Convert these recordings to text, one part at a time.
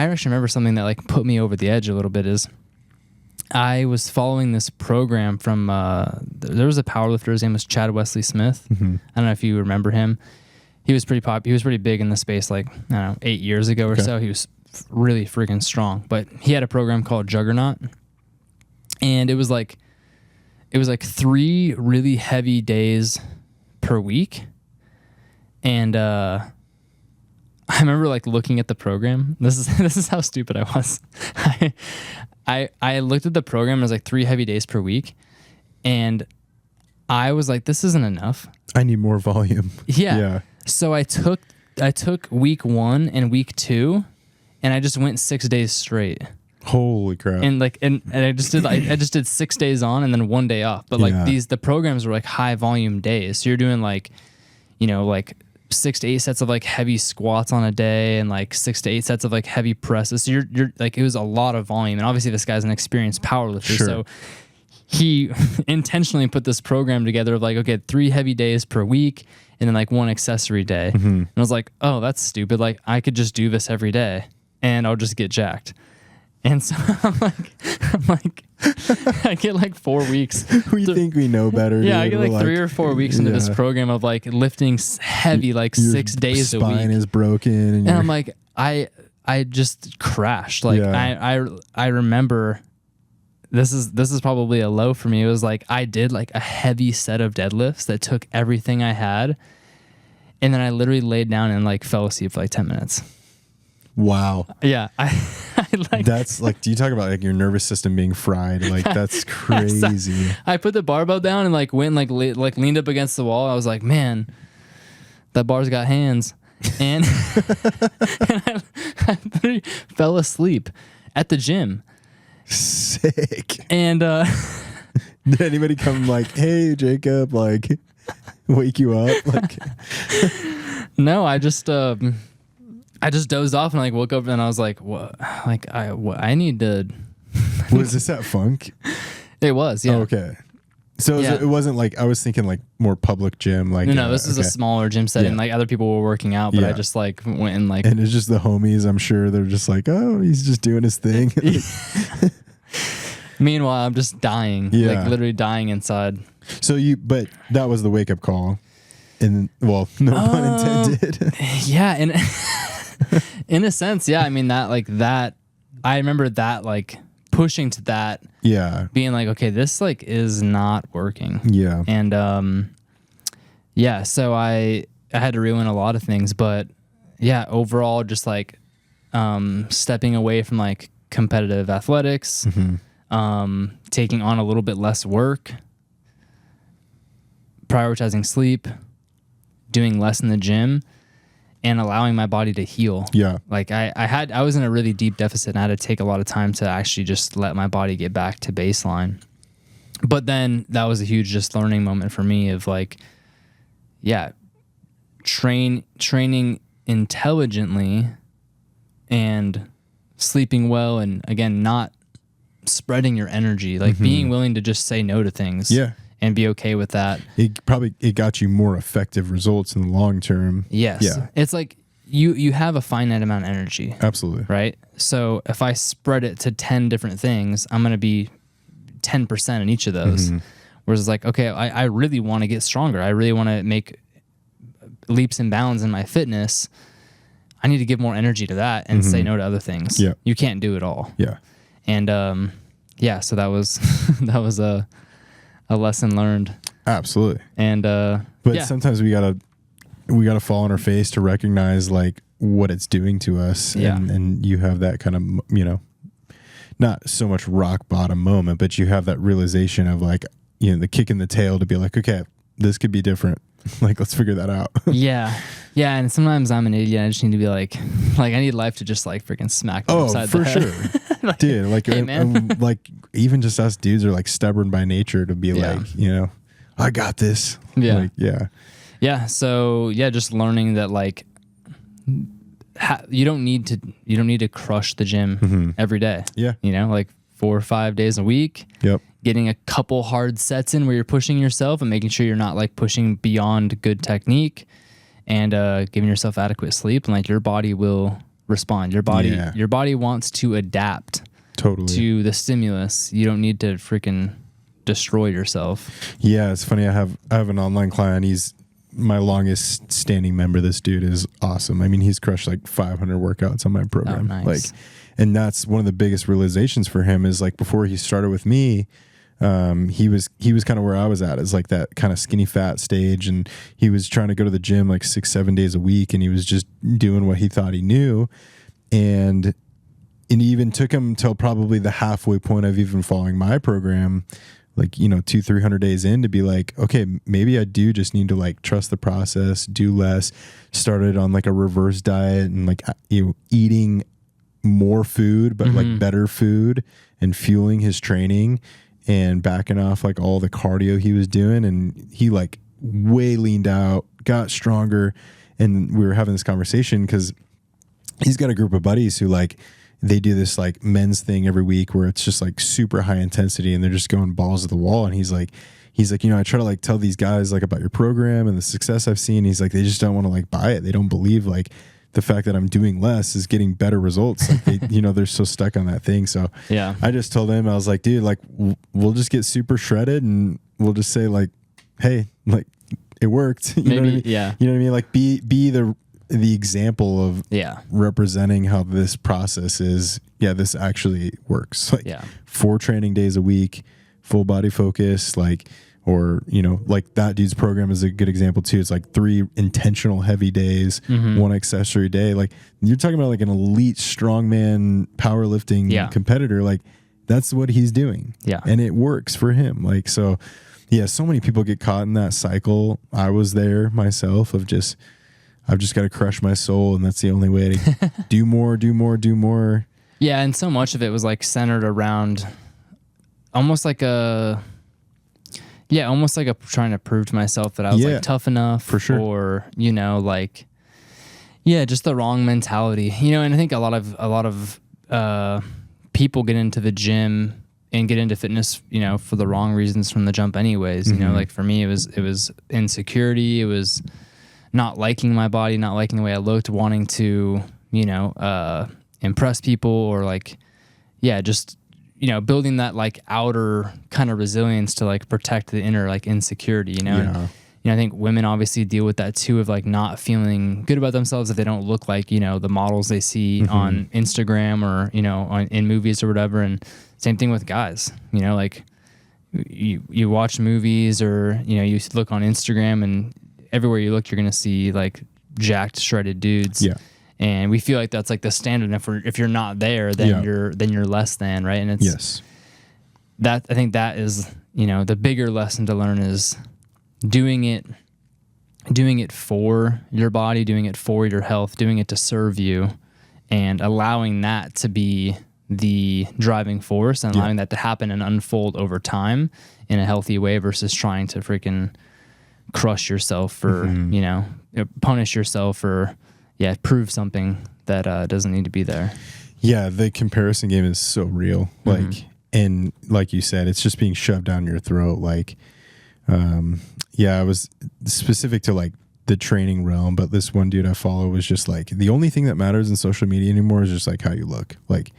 I actually remember something that like put me over the edge a little bit is I was following this program from, there was a powerlifter, his name was Chad Wesley Smith. I don't know if you remember him. He was pretty he was pretty big in the space like, I don't know, 8 years ago or so. He was really freaking strong, but he had a program called Juggernaut, and it was like 3 really heavy days per week. And, I remember like looking at the program. This is how stupid I was. I looked at the program. It was like 3 heavy days per week, and I was like, "This isn't enough. I need more volume." Yeah. So I took week 1 and week 2, and I just went 6 days straight. Holy crap! And I just did 6 days on and then 1 day off. But like the programs were like high volume days. So you're doing like, like 6 to 8 sets of like heavy squats on a day and like 6 to 8 sets of like heavy presses. So you're like, it was a lot of volume. And obviously this guy's an experienced powerlifter. Sure. So he intentionally put this program together of like, okay, 3 heavy days per week and then like 1 accessory day. And I was like, oh, that's stupid. Like I could just do this every day and I'll just get jacked. And so I'm like, I get like 4 weeks. We think we know better. Yeah, dude. I get like 3 or 4 weeks into this program of like lifting heavy, like 6 days a week. Your spine is broken, and I'm like, I just crashed. Like I remember, this is probably a low for me. It was like I did like a heavy set of deadlifts that took everything I had, and then I literally laid down and like fell asleep for like 10 minutes. Wow. Yeah. I like that's like, do you talk about like your nervous system being fried? Like that's crazy. So I put the barbell down and like went and like leaned up against the wall. I was like, man, that bar's got hands. And, and I literally fell asleep at the gym. Sick. And did anybody come like, hey Jacob, like wake you up? Like no, I just dozed off and like woke up and I was like, what? Like I need to. Was this at Funk? It was, yeah. Oh, okay. So it wasn't like, I was thinking like more public gym. Like no, this is a smaller gym setting. Like other people were working out, but I just like went and like. And it's just the homies. I'm sure they're just like, oh, he's just doing his thing. Meanwhile, I'm just dying, like literally dying inside. So but that was the wake up call, and well, no pun intended. Yeah, and. In a sense, yeah. I mean that I remember that like pushing to that. Yeah. Being like, okay, this like is not working. Yeah. And yeah, so I had to reel in a lot of things, but yeah, overall just like stepping away from like competitive athletics, taking on a little bit less work, prioritizing sleep, doing less in the gym, and allowing my body to heal. Yeah. Like I was in a really deep deficit and I had to take a lot of time to actually just let my body get back to baseline. But then that was a huge just learning moment for me of like, yeah, training intelligently and sleeping well. And again, not spreading your energy, like being willing to just say no to things. Yeah. And be okay with that. It got you more effective results in the long term. Yes. Yeah. It's like you have a finite amount of energy. Absolutely. Right? So if I spread it to 10 different things, I'm going to be 10% in each of those. Whereas it's like, okay, I really want to get stronger. I really want to make leaps and bounds in my fitness. I need to give more energy to that and say no to other things. Yeah. You can't do it all. Yeah. And yeah, so that was a lesson learned. Absolutely. And but sometimes we gotta fall on our face to recognize like what it's doing to us. Yeah. And you have that kind of, not so much rock bottom moment, but you have that realization of like, the kick in the tail to be like, okay, this could be different. Like, let's figure that out. Yeah. Yeah. And sometimes I'm an idiot. I just need to be like I need life to just like freaking smack me upside the head. Sure. Like, dude, like, hey, like even just us dudes are like stubborn by nature to be like, I got this. Yeah. Like, yeah. Yeah. So yeah, just learning that like, you don't need to crush the gym every day. Yeah. Like 4 or 5 days a week. Yep. Getting a couple hard sets in where you're pushing yourself and making sure you're not like pushing beyond good technique, and giving yourself adequate sleep, and like your body will respond. Your body wants to adapt to the stimulus. You don't need to freaking destroy yourself. Yeah, it's funny. I have an online client. He's my longest standing member. This dude is awesome. I mean, he's crushed like 500 workouts on my program. Oh, nice. Like, and that's one of the biggest realizations for him is like before he started with me, he was kind of where I was at, is like that kind of skinny fat stage, and he was trying to go to the gym like 6-7 days a week, and he was just doing what he thought he knew, and it even took him till probably the halfway point of even following my program, like, 200-300 days in, to be like, okay, maybe I do just need to like trust the process, do less, started on like a reverse diet, and like eating more food, but like better food, and fueling his training and backing off like all the cardio he was doing. And he like way leaned out, got stronger. And we were having this conversation because he's got a group of buddies who like, they do this like men's thing every week where it's just like super high intensity and they're just going balls to the wall. And he's like, I try to like tell these guys like about your program and the success I've seen. He's like, they just don't want to like buy it. They don't believe like the fact that I'm doing less is getting better results. Like they, they're so stuck on that thing. So yeah, I just told him, I was like, dude, like we'll just get super shredded and we'll just say like, hey, like it worked. You know what I mean? Yeah. You know what I mean? Like be the example of representing how this process is. Yeah, this actually works. Like 4 training days a week, full body focus, like, or, like that dude's program is a good example too. It's like 3 intentional heavy days, 1 accessory day. Like you're talking about like an elite strongman powerlifting competitor. Like that's what he's doing. Yeah. And it works for him. Like, so yeah, so many people get caught in that cycle. I was there myself of just, I've just got to crush my soul. And that's the only way to do more. Yeah. And so much of it was like centered around almost like trying to prove to myself that I was like tough enough, for sure, or like, just the wrong mentality, and I think a lot of people get into the gym and get into fitness, for the wrong reasons from the jump anyways. Like for me, it was insecurity. It was not liking my body, not liking the way I looked, wanting to, impress people, or like, just, building that like outer kind of resilience to like protect the inner like insecurity, And, I think women obviously deal with that too, of like not feeling good about themselves if they don't look like, the models they see on Instagram or, in movies or whatever. And same thing with guys, like you watch movies or, you look on Instagram, and everywhere you look, you're going to see like jacked, shredded dudes. Yeah. And we feel like that's like the standard. And if you're not there, then you're less than, right? And it's that, I think that is, the bigger lesson to learn is doing it for your body, doing it for your health, doing it to serve you, and allowing that to be the driving force, and allowing that to happen and unfold over time in a healthy way, versus trying to freaking crush yourself or, punish yourself or, prove something that doesn't need to be there. Yeah, the comparison game is so real. Like, and like you said, it's just being shoved down your throat. Like, I was specific to like the training realm, but this one dude I follow was just like, the only thing that matters in social media anymore is just like how you look. Like,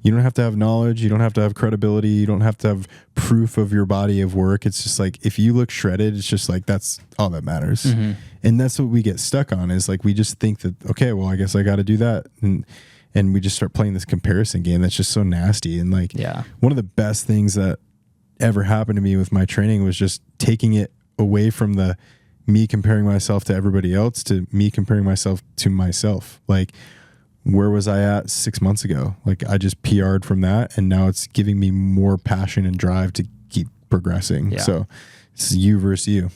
you don't have to have knowledge. You don't have to have credibility. You don't have to have proof of your body of work. It's just like, if you look shredded, it's just like, that's all that matters. And that's what we get stuck on, is like, we just think that, okay, well, I guess I got to do that. And we just start playing this comparison game that's just so nasty. And like, one of the best things that ever happened to me with my training was just taking it away from the me comparing myself to everybody else to me comparing myself to myself. Like, where was I at 6 months ago? Like, I just PR'd from that, and now it's giving me more passion and drive to keep progressing. So it's you versus you.